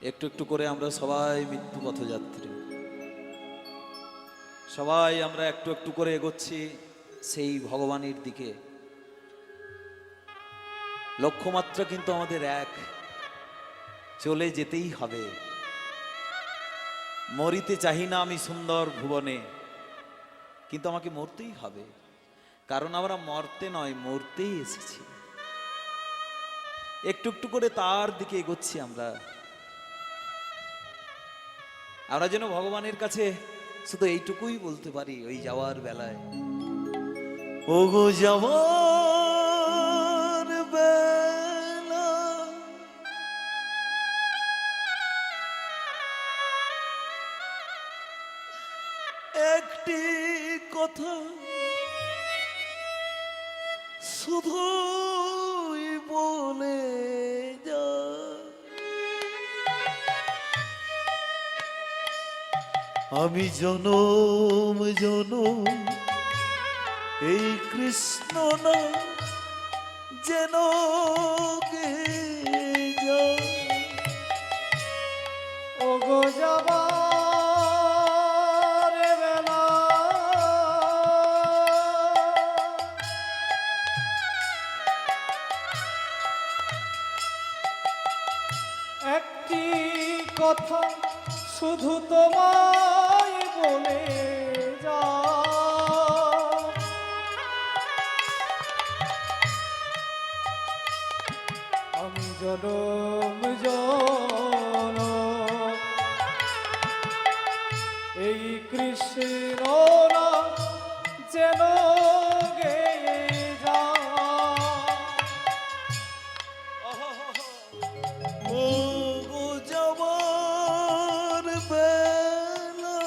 একটু একটু করে আমরা সবাই মৃত্যু পথযাত্রী, সবাই আমরা একটু একটু করে এগোচ্ছি সেই ভগবানের দিকে। লক্ষ্যমাত্রা কিন্তু আমাদের এক, চলে যেতেই হবে। মরিতে চাহি না আমি সুন্দর ভুবনে, কিন্তু আমাকে মরতেই হবে, কারণ আমরা মরতে নয় মরতেই এসেছি। একটু একটু করে তার দিকে এগোচ্ছি আমরা। আমরা যেন ভগবানের কাছে শুধু এইটুকুই বলতে পারি ওই যাওয়ার বেলায়, ওগো যাওয়ার বেলা একটি কথা শুধুই বলে যা, আমি জনম জনম এই কৃষ্ণ না যেন গে যা। ওগো যাবার বেলা একটি কথা শুধু তোমায় বলে যা, আমি জনম জনম এই কৃষ্ণ না যেন গেয়ে যা। ওগো যাওয়ার বেলা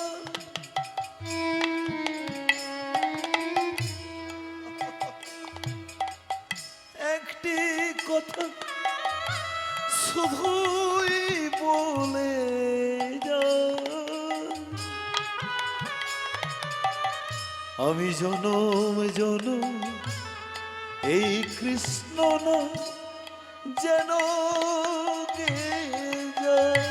একটি কথা শুধুই বলে যা, আমি জনম জনম এই কৃষ্ণ না যেন গে যায়।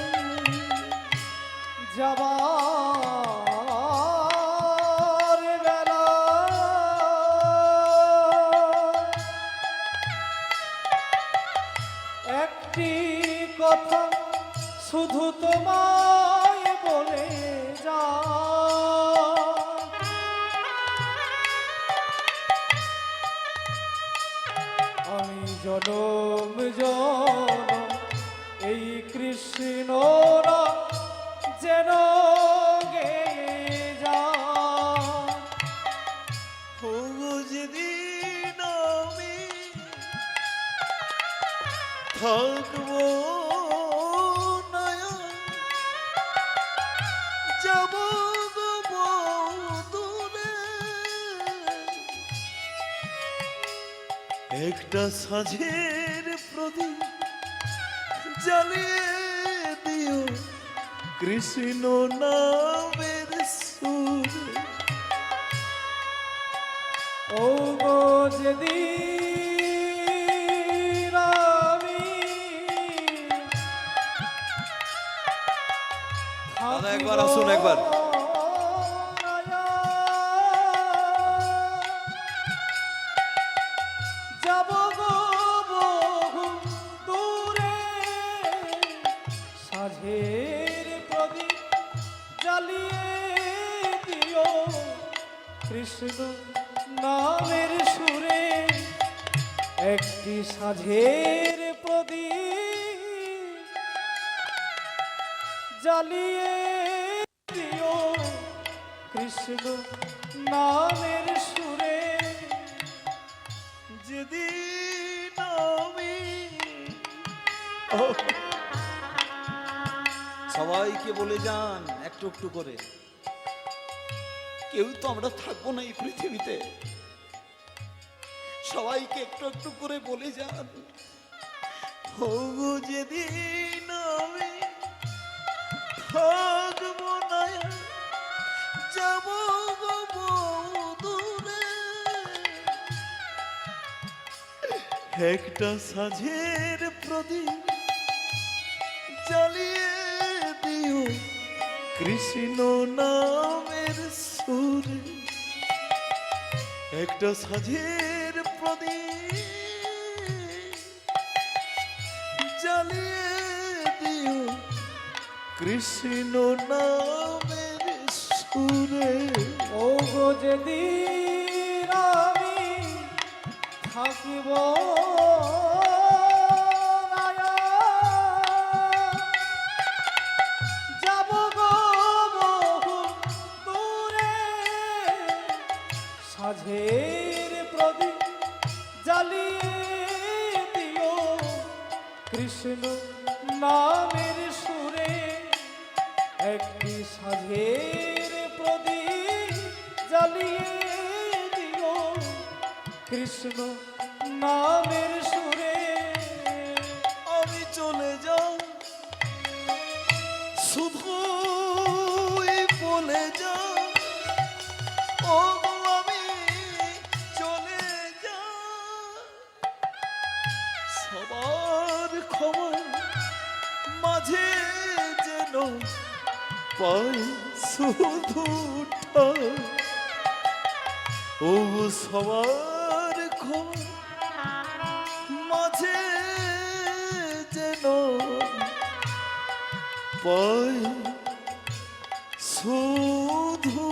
যাবার বেলা একটি কথা শুধু তোমায় বলে যা, আমি জনম জনম এই কৃষ্ণ না যেন গেয়ে যা। ওগো যেদিন আমি থাকবো না, যাব গো দূরে, একটা সাঁঝের প্রদীপ জ্বালিয়ে দিও কৃষ্ণ নামের সুরে। ওগো যেদিন আমি দাদা একবার আসুন, একবার। যাব গো বহু দূরে, সাঁঝের প্রদীপ জ্বালিয়ে দিও কৃষ্ণ নামের সুরে, একটি সাঁঝের প্রদীপ জ্বালিয়ে দিও কৃষ্ণ নামের সুরে। যেদিন আমি সবাইকে বলে যান একটু একটু করে, কেউ তো আমরা থাকবো না এই পৃথিবীতে, সবাইকে একটু একটু করে বলে যান, ওগো যেদিন আমি থাকবো না, যাব গো দূরে, একটা সাঁঝের প্রদীপ জ্বালিয়ে কৃষ্ণ নামের সুরে একটা সাজের প্রদীপ জ্বালিয়ে দিও কৃষ্ণ নামের সুরে। ও গো যেদিন আমি থাকিব মায়া, যাব গো বহু দূরে, সাঝের প্রদীপ জ্বালিয়ে দিও কৃষ্ণ নামের সুরে। একটি সাঝের প্রদীপ জ্বালিয়ে দিও কৃষ্ণ নামের সুরে। আমি চলে যাও শুধু বলে যাও, ও গো আমি চলে যাও, সবার খবর মাঝে যেন পাই শুধু ঠাই। ও সবার খবর মাঝে যেন পাই শুধু